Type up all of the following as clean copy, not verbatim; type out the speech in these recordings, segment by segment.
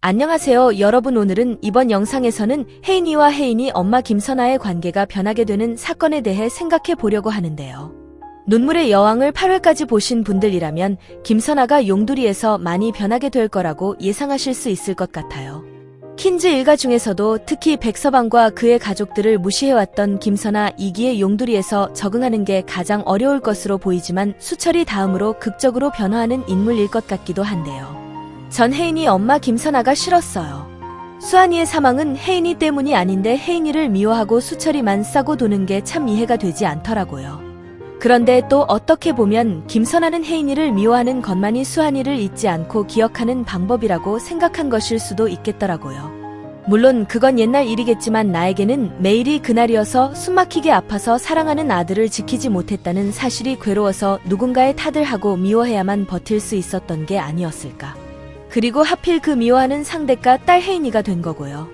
안녕하세요 여러분. 오늘은 이번 영상에서는 혜인이와 혜인이 엄마 김선아의 관계가 변하게 되는 사건에 대해 생각해 보려고 하는데요. 눈물의 여왕을 8회까지 보신 분들이라면 김선아가 용두리에서 많이 변하게 될 거라고 예상하실 수 있을 것 같아요. 킨즈 일가 중에서도 특히 백서방과 그의 가족들을 무시해왔던 김선아 2기의 용두리에서 적응하는 게 가장 어려울 것으로 보이지만 수철이 다음으로 극적으로 변화하는 인물일 것 같기도 한데요. 전 혜인이 엄마 김선아가 싫었어요. 수환이의 사망은 혜인이 때문이 아닌데 혜인이를 미워하고 수철이만 싸고 도는 게 참 이해가 되지 않더라고요. 그런데 또 어떻게 보면 김선아는 혜인이를 미워하는 것만이 수환이를 잊지 않고 기억하는 방법이라고 생각한 것일 수도 있겠더라고요. 물론 그건 옛날 일이겠지만 나에게는 매일이 그날이어서 숨막히게 아파서 사랑하는 아들을 지키지 못했다는 사실이 괴로워서 누군가의 탓을 하고 미워해야만 버틸 수 있었던 게 아니었을까. 그리고 하필 그 미워하는 상대가 딸 혜인이가 된 거고요.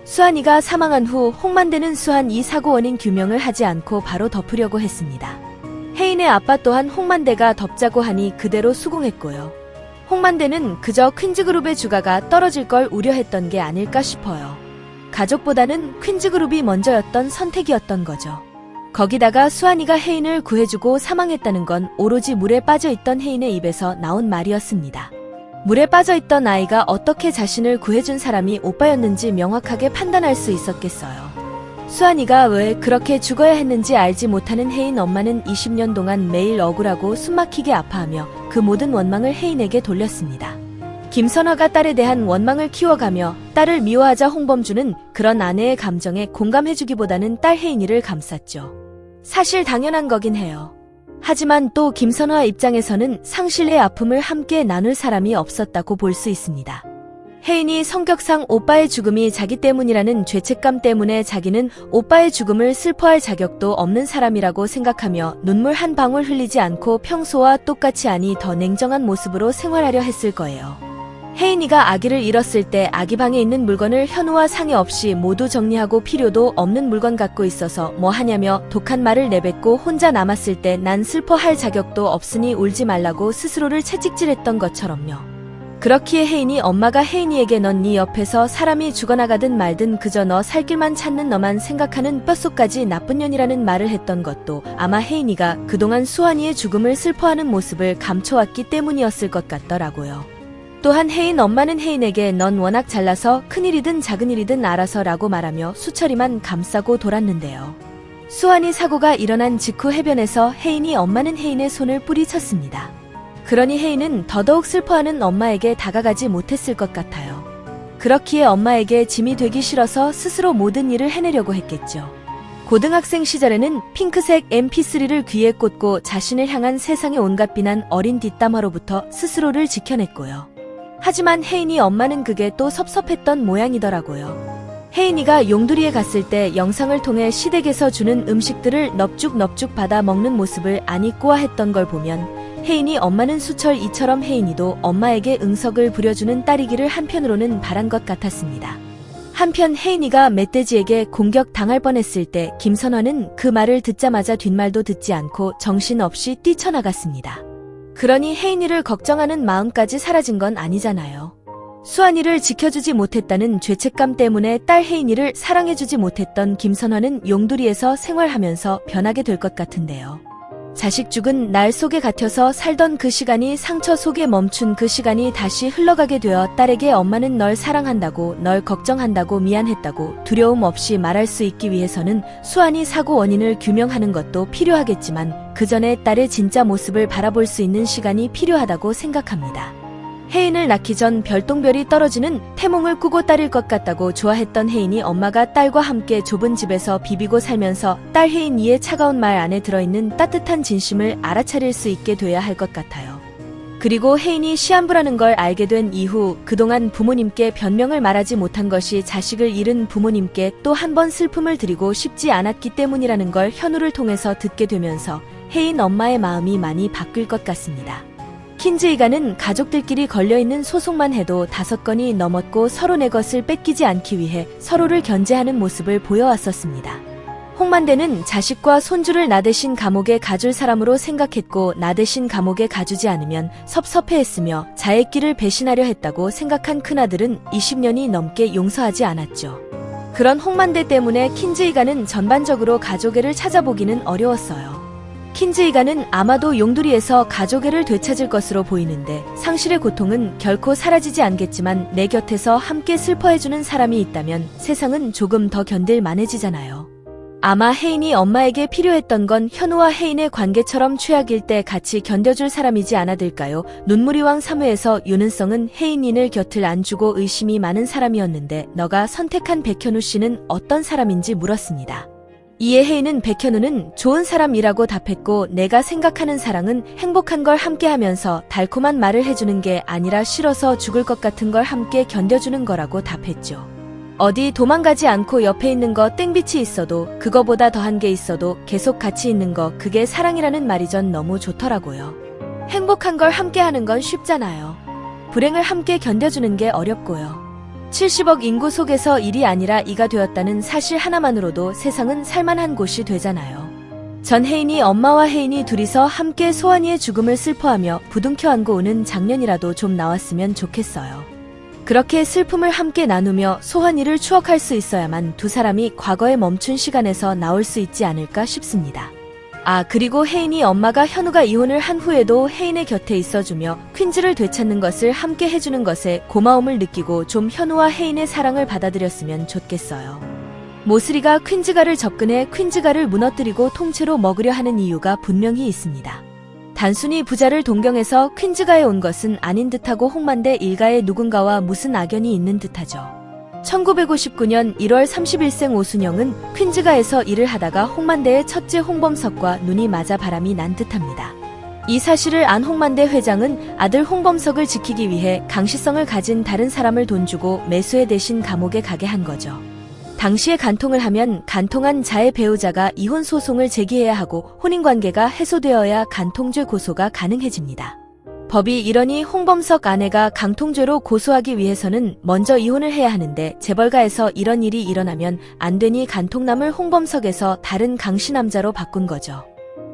수환이가 사망한 후 홍만대는 수환 이 사고 원인 규명을 하지 않고 바로 덮으려고 했습니다. 혜인의 아빠 또한 홍만대가 덮자고 하니 그대로 수긍했고요. 홍만대는 그저 퀸즈그룹의 주가가 떨어질 걸 우려했던 게 아닐까 싶어요. 가족보다는 퀸즈그룹이 먼저였던 선택이었던 거죠. 거기다가 수환이가 혜인을 구해주고 사망했다는 건 오로지 물에 빠져있던 혜인의 입에서 나온 말이었습니다. 물에 빠져있던 아이가 어떻게 자신을 구해준 사람이 오빠였는지 명확하게 판단할 수 있었겠어요. 수환이가 왜 그렇게 죽어야 했는지 알지 못하는 혜인 엄마는 20년 동안 매일 억울하고 숨막히게 아파하며 그 모든 원망을 혜인에게 돌렸습니다. 김선화가 딸에 대한 원망을 키워가며 딸을 미워하자 홍범주는 그런 아내의 감정에 공감해주기보다는 딸 혜인이를 감쌌죠. 사실 당연한 거긴 해요. 하지만 또 김선화 입장에서는 상실의 아픔을 함께 나눌 사람이 없었다고 볼 수 있습니다. 혜인이 성격상 오빠의 죽음이 자기 때문이라는 죄책감 때문에 자기는 오빠의 죽음을 슬퍼할 자격도 없는 사람이라고 생각하며 눈물 한 방울 흘리지 않고 평소와 똑같이 아니 더 냉정한 모습으로 생활하려 했을 거예요. 혜인이가 아기를 잃었을 때 아기 방에 있는 물건을 현우와 상의 없이 모두 정리하고 필요도 없는 물건 갖고 있어서 뭐 하냐며 독한 말을 내뱉고 혼자 남았을 때 난 슬퍼할 자격도 없으니 울지 말라고 스스로를 채찍질했던 것처럼요. 그렇기에 혜인이 엄마가 혜인이에게 넌 네 옆에서 사람이 죽어나가든 말든 그저 너 살 길만 찾는 너만 생각하는 뼛속까지 나쁜 년이라는 말을 했던 것도 아마 혜인이가 그동안 수환이의 죽음을 슬퍼하는 모습을 감춰왔기 때문이었을 것 같더라고요. 또한 혜인 엄마는 혜인에게 넌 워낙 잘나서 큰일이든 작은일이든 알아서 라고 말하며 수철이만 감싸고 돌았는데요. 수환이 사고가 일어난 직후 해변에서 혜인이 엄마는 혜인의 손을 뿌리쳤습니다. 그러니 혜인은 더더욱 슬퍼하는 엄마에게 다가가지 못했을 것 같아요. 그렇기에 엄마에게 짐이 되기 싫어서 스스로 모든 일을 해내려고 했겠죠. 고등학생 시절에는 핑크색 mp3를 귀에 꽂고 자신을 향한 세상의 온갖 비난 어린 뒷담화로부터 스스로를 지켜냈고요. 하지만 혜인이 엄마는 그게 또 섭섭했던 모양이더라고요. 혜인이가 용두리에 갔을 때 영상을 통해 시댁에서 주는 음식들을 넙죽넙죽 받아 먹는 모습을 아니 꼬아했던 걸 보면 혜인이 엄마는 수철 이처럼 혜인이도 엄마에게 응석을 부려주는 딸이기를 한편으로는 바란 것 같았습니다. 한편 혜인이가 멧돼지에게 공격당할 뻔했을 때 김선화는 그 말을 듣자마자 뒷말도 듣지 않고 정신없이 뛰쳐나갔습니다. 그러니 혜인이를 걱정하는 마음까지 사라진 건 아니잖아요. 수환이를 지켜주지 못했다는 죄책감 때문에 딸 혜인이를 사랑해주지 못했던 김선화는 용두리에서 생활하면서 변하게 될 것 같은데요. 자식 죽은 날 속에 갇혀서 살던 그 시간이 상처 속에 멈춘 그 시간이 다시 흘러가게 되어 딸에게 엄마는 널 사랑한다고 널 걱정한다고 미안했다고 두려움 없이 말할 수 있기 위해서는 수환이 사고 원인을 규명하는 것도 필요하겠지만 그 전에 딸의 진짜 모습을 바라볼 수 있는 시간이 필요하다고 생각합니다. 혜인을 낳기 전 별똥별이 떨어지는 태몽을 꾸고 딸일 것 같다고 좋아했던 혜인이 엄마가 딸과 함께 좁은 집에서 비비고 살면서 딸 혜인이의 차가운 말 안에 들어있는 따뜻한 진심을 알아차릴 수 있게 돼야 할 것 같아요. 그리고 혜인이 시한부라는 걸 알게 된 이후 그동안 부모님께 변명을 말하지 못한 것이 자식을 잃은 부모님께 또 한 번 슬픔을 드리고 싶지 않았기 때문이라는 걸 현우를 통해서 듣게 되면서 혜인 엄마의 마음이 많이 바뀔 것 같습니다. 킨즈 일가는 가족들끼리 걸려있는 소송만 해도 5건이 넘었고 서로 내 것을 뺏기지 않기 위해 서로를 견제하는 모습을 보여왔었습니다. 홍만대는 자식과 손주를 나 대신 감옥에 가줄 사람으로 생각했고 나 대신 감옥에 가주지 않으면 섭섭해했으며 자의 길을 배신하려 했다고 생각한 큰아들은 20년이 넘게 용서하지 않았죠. 그런 홍만대 때문에 킨즈이가는 전반적으로 가족애를 찾아보기는 어려웠어요. 킨즈이가는 아마도 용두리에서 가족애를 되찾을 것으로 보이는데 상실의 고통은 결코 사라지지 않겠지만 내 곁에서 함께 슬퍼해주는 사람이 있다면 세상은 조금 더 견딜 만해지잖아요. 아마 혜인이 엄마에게 필요했던 건 현우와 혜인의 관계처럼 최악일 때 같이 견뎌줄 사람이지 않아들까요? 눈물이왕 3회에서 윤은성은 혜인이를 곁을 안주고 의심이 많은 사람이었는데 너가 선택한 백현우 씨는 어떤 사람인지 물었습니다. 이에 혜인은 백현우는 좋은 사람이라고 답했고 내가 생각하는 사랑은 행복한 걸 함께하면서 달콤한 말을 해주는 게 아니라 싫어서 죽을 것 같은 걸 함께 견뎌주는 거라고 답했죠. 어디 도망가지 않고 옆에 있는 거 땡빛이 있어도 그거보다 더한 게 있어도 계속 같이 있는 거 그게 사랑이라는 말이 전 너무 좋더라고요. 행복한 걸 함께하는 건 쉽잖아요. 불행을 함께 견뎌주는 게 어렵고요. 70억 인구 속에서 1이 아니라 2가 되었다는 사실 하나만으로도 세상은 살만한 곳이 되잖아요. 전 혜인이 엄마와 혜인이 둘이서 함께 소환이의 죽음을 슬퍼하며 부둥켜 안고 우는 장면이라도 좀 나왔으면 좋겠어요. 그렇게 슬픔을 함께 나누며 소환이를 추억할 수 있어야만 두 사람이 과거에 멈춘 시간에서 나올 수 있지 않을까 싶습니다. 아, 그리고 혜인이 엄마가 현우가 이혼을 한 후에도 혜인의 곁에 있어주며 퀸즈를 되찾는 것을 함께 해주는 것에 고마움을 느끼고 좀 현우와 혜인의 사랑을 받아들였으면 좋겠어요. 모슬이가 퀸즈가를 접근해 퀸즈가를 무너뜨리고 통째로 먹으려 하는 이유가 분명히 있습니다. 단순히 부자를 동경해서 퀸즈가에 온 것은 아닌 듯하고 홍만대 일가에 누군가와 무슨 악연이 있는 듯하죠. 1959년 1월 30일생 오순영은 퀸즈가에서 일을 하다가 홍만대의 첫째 홍범석과 눈이 맞아 바람이 난 듯합니다. 이 사실을 안 홍만대 회장은 아들 홍범석을 지키기 위해 강시성을 가진 다른 사람을 돈 주고 매수해 대신 감옥에 가게 한 거죠. 당시에 간통을 하면 간통한 자의 배우자가 이혼 소송을 제기해야 하고 혼인관계가 해소되어야 간통죄 고소가 가능해집니다. 법이 이러니 홍범석 아내가 강통죄로 고소하기 위해서는 먼저 이혼을 해야 하는데 재벌가에서 이런 일이 일어나면 안 되니 간통남을 홍범석에서 다른 강씨 남자로 바꾼 거죠.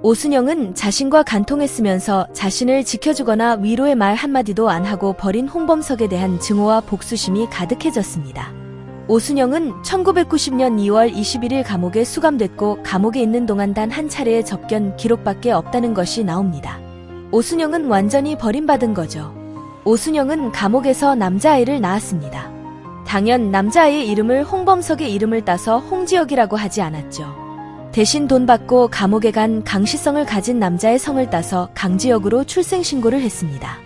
오순영은 자신과 간통했으면서 자신을 지켜주거나 위로의 말 한마디도 안 하고 버린 홍범석에 대한 증오와 복수심이 가득해졌습니다. 오순영은 1990년 2월 21일 감옥에 수감됐고 감옥에 있는 동안 단 한 차례의 접견 기록밖에 없다는 것이 나옵니다. 오순영은 완전히 버림받은 거죠. 오순영은 감옥에서 남자아이를 낳았습니다. 당연 남자아이의 이름을 홍범석의 이름을 따서 홍지혁이라고 하지 않았죠. 대신 돈 받고 감옥에 간 강시성을 가진 남자의 성을 따서 강지혁으로 출생신고를 했습니다.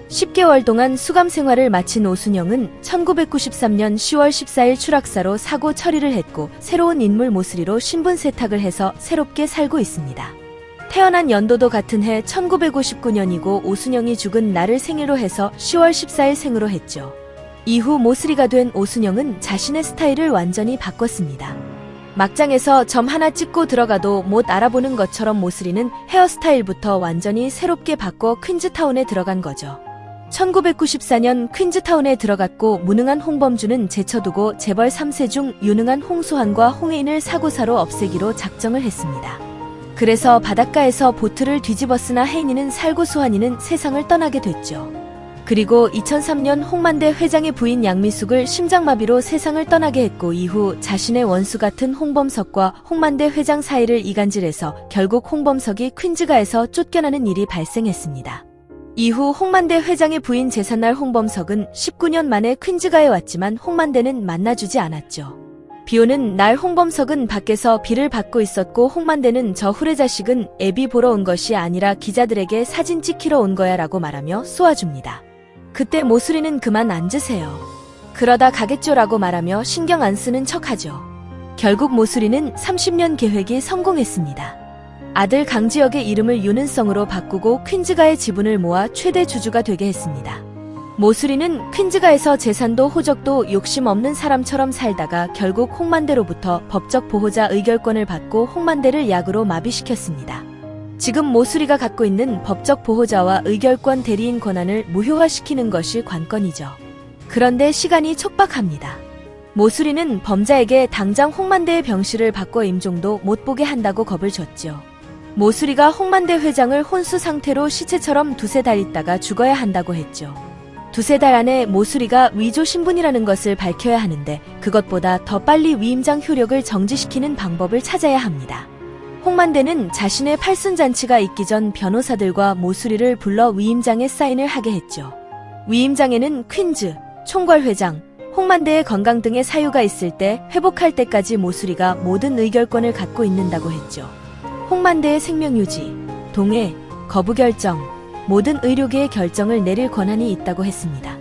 10개월 동안 수감 생활을 마친 오순영은 1993년 10월 14일 추락사로 사고 처리를 했고 새로운 인물 모슬이로 신분 세탁을 해서 새롭게 살고 있습니다. 태어난 연도도 같은 해 1959년이고 오순영이 죽은 날을 생일로 해서 10월 14일 생으로 했죠. 이후 모슬이가 된 오순영은 자신의 스타일을 완전히 바꿨습니다. 막장에서 점 하나 찍고 들어가도 못 알아보는 것처럼 모슬이는 헤어스타일부터 완전히 새롭게 바꿔 퀸즈타운에 들어간 거죠. 1994년 퀸즈타운에 들어갔고 무능한 홍범주는 제쳐두고 재벌 3세 중 유능한 홍소환과 홍혜인을 사고사로 없애기로 작정을 했습니다. 그래서 바닷가에서 보트를 뒤집었으나 혜인이는 살고 소환이는 세상을 떠나게 됐죠. 그리고 2003년 홍만대 회장의 부인 양미숙을 심장마비로 세상을 떠나게 했고 이후 자신의 원수 같은 홍범석과 홍만대 회장 사이를 이간질해서 결국 홍범석이 퀸즈가에서 쫓겨나는 일이 발생했습니다. 이후 홍만대 회장의 부인 제삿날 홍범석은 19년 만에 퀸즈가에 왔지만 홍만대는 만나주지 않았죠. 비오는 날 홍범석은 밖에서 비를 받고 있었고 홍만대는 저 후레자식은 애비 보러 온 것이 아니라 기자들에게 사진 찍히러 온 거야 라고 말하며 쏘아줍니다. 그때 모슬이는 그만 앉으세요. 그러다 가겠죠 라고 말하며 신경 안 쓰는 척하죠. 결국 모슬이는 30년 계획이 성공했습니다. 아들 강지혁의 이름을 윤은성으로 바꾸고 퀸즈가의 지분을 모아 최대 주주가 되게 했습니다. 모슬이는 퀸즈가에서 재산도 호적도 욕심 없는 사람처럼 살다가 결국 홍만대로부터 법적 보호자 의결권을 받고 홍만대를 약으로 마비시켰습니다. 지금 모슬이가 갖고 있는 법적 보호자와 의결권 대리인 권한을 무효화시키는 것이 관건이죠. 그런데 시간이 촉박합니다. 모수리는 범자에게 당장 홍만대의 병실을 바꿔 임종도 못 보게 한다고 겁을 줬죠. 모수리가 홍만대 회장을 혼수 상태로 시체처럼 두세 달 있다가 죽어야 한다고 했죠. 두세 달 안에 모수리가 위조 신분이라는 것을 밝혀야 하는데 그것보다 더 빨리 위임장 효력을 정지시키는 방법을 찾아야 합니다. 홍만대는 자신의 팔순잔치가 있기 전 변호사들과 모수리를 불러 위임장에 사인을 하게 했죠. 위임장에는 퀸즈, 총괄회장, 홍만대의 건강 등의 사유가 있을 때 회복할 때까지 모수리가 모든 의결권을 갖고 있는다고 했죠. 홍만대의 생명유지, 동해, 거부 결정, 모든 의료계의 결정을 내릴 권한이 있다고 했습니다.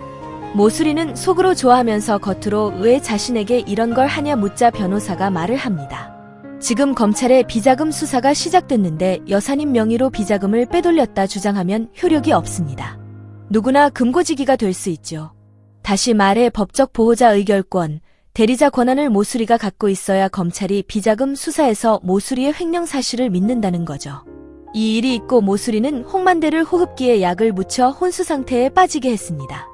모수리는 속으로 좋아하면서 겉으로 왜 자신에게 이런 걸 하냐 묻자 변호사가 말을 합니다. 지금 검찰의 비자금 수사가 시작됐는데 여사님 명의로 비자금을 빼돌렸다 주장하면 효력이 없습니다. 누구나 금고지기가 될 수 있죠. 다시 말해 법적 보호자 의결권, 대리자 권한을 모수리가 갖고 있어야 검찰이 비자금 수사에서 모수리의 횡령 사실을 믿는다는 거죠. 이 일이 있고 모수리는 홍만대를 호흡기에 약을 묻혀 혼수 상태에 빠지게 했습니다.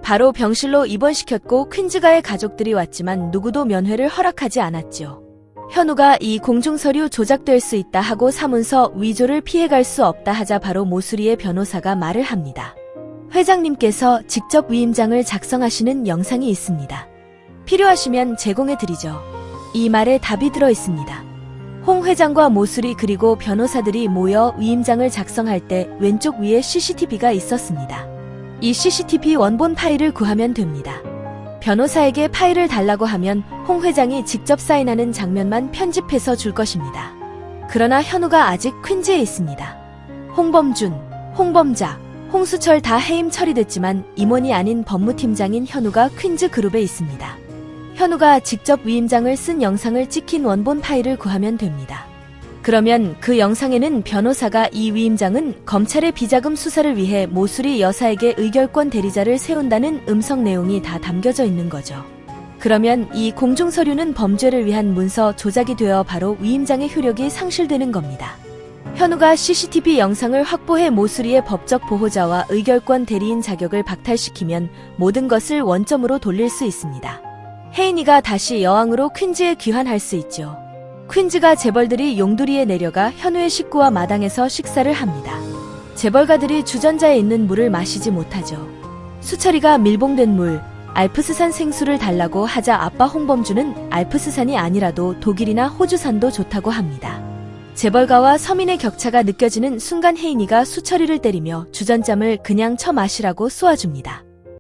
바로 병실로 입원시켰고 퀸즈가의 가족들이 왔지만 누구도 면회를 허락하지 않았죠. 현우가 이 공중서류 조작될 수 있다 하고 사문서 위조를 피해갈 수 없다 하자 바로 모수리의 변호사가 말을 합니다. 회장님께서 직접 위임장을 작성하시는 영상이 있습니다. 필요하시면 제공해드리죠. 이 말에 답이 들어 있습니다. 홍 회장과 모수리 그리고 변호사들이 모여 위임장을 작성할 때 왼쪽 위에 CCTV가 있었습니다. 이 CCTV 원본 파일을 구하면 됩니다. 변호사에게 파일을 달라고 하면 홍 회장이 직접 사인하는 장면만 편집해서 줄 것입니다. 그러나 현우가 아직 퀸즈에 있습니다. 홍범준, 홍범자, 홍수철 다 해임 처리됐지만 임원이 아닌 법무팀장인 현우가 퀸즈 그룹에 있습니다. 현우가 직접 위임장을 쓴 영상을 찍힌 원본 파일을 구하면 됩니다. 그러면 그 영상에는 변호사가 이 위임장은 검찰의 비자금 수사를 위해 모수리 여사에게 의결권 대리자를 세운다는 음성 내용이 다 담겨져 있는 거죠. 그러면 이 공중서류는 범죄를 위한 문서 조작이 되어 바로 위임장의 효력이 상실되는 겁니다. 현우가 CCTV 영상을 확보해 모수리의 법적 보호자와 의결권 대리인 자격을 박탈시키면 모든 것을 원점으로 돌릴 수 있습니다. 혜인이가 다시 여왕으로 퀸즈에 귀환할 수 있죠. 퀸즈가 재벌들이 용두리에 내려가 현우의 식구와 마당에서 식사를 합니다. 재벌가들이 주전자에 있는 물을 마시지 못하죠. 수철이가 밀봉된 물, 알프스산 생수를 달라고 하자 아빠 홍범주는 알프스산이 아니라도 독일이나 호주산도 좋다고 합니다. 재벌가와 서민의 격차가 느껴지는 순간 혜인이가 수철이를 때리며 주전잠을 그냥 쳐 마시라고 쏘아줍니다.